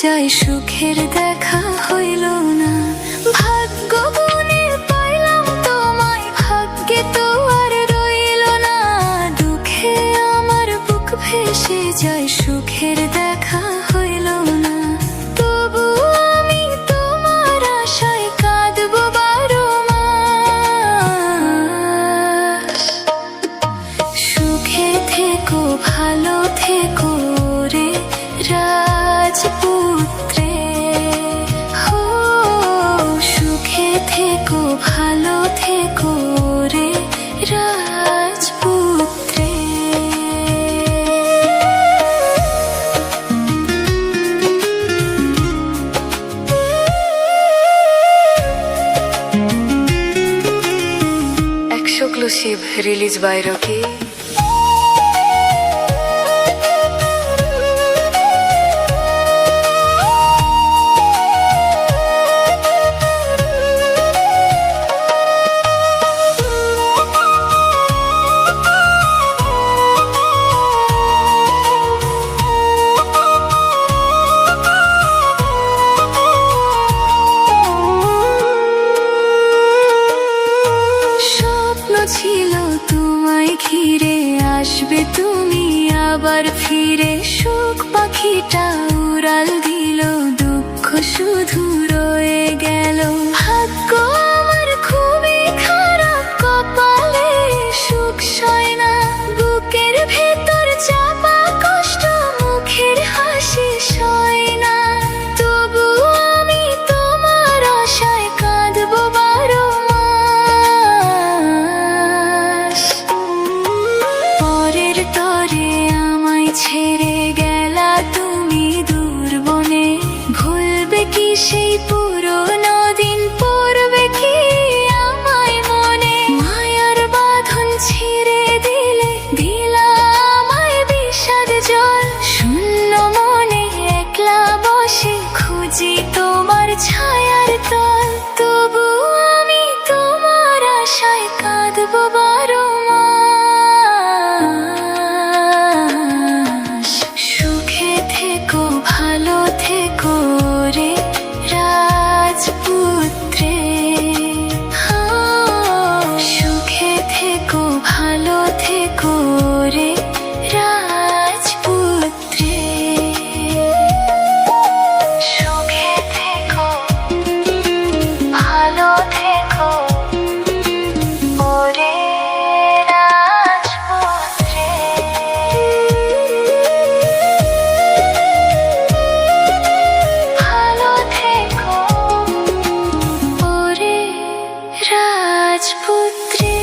যায় সুখের দেখা হইল না। ভাগ্য গুণে পাইলাম তোমায়, ভাগ্যে তো আর রইল না। দুঃখে আমার বুক ভেসে যায় সুখের দেখা হইল না। তবু আমি তোমার আশায় কাঁদবো বারো মাস। সুখে থেকো ভালো থেকো রে রাজপুত্রে, হো সুখে থেকো ভালো থেকো রে রাজপুত্রে। Exclusive release by Rocky. ছিল তোমায় ঘিরে, আসবে তুমি আবার ফিরে। সুখ পাখিটা উড়াল দিল, দুঃখ শুধু রয়ে গেল। ভাগ্য আমার খুবই খারাপ, কপালে সুখ সয় না। বুকের ভেতর চাপা কষ্ট, মুখের হাসি সয় না। তবু আমি তোমার আশায় কাঁদবো বারো মাস। পরের তরে আমায় ছেড়ে গেলা তুমি দূর বনে। ভুলবে কি সেই পুরনো দিন, পড়বে কি আমায় মনে। মায়ার বাঁধন ছিঁড়ে দিলে, দিলা আমায় বিষাদ জল। শূন্য মনে একলা বসে খুঁজি তোমার ছায়ার তল। তবু আমি তোমার আশায় কাঁদবো বারো মাস। সুখে থেকো ভালো থেকো রে রাজপুত্রে, সুখে থেকো ভালো থেকো রে রাজপুত্রে। সুখে থেকো ভালো থেকো ওরে রাজপুত্রে। ভালো থেকো ওরে রাজপুত্রে।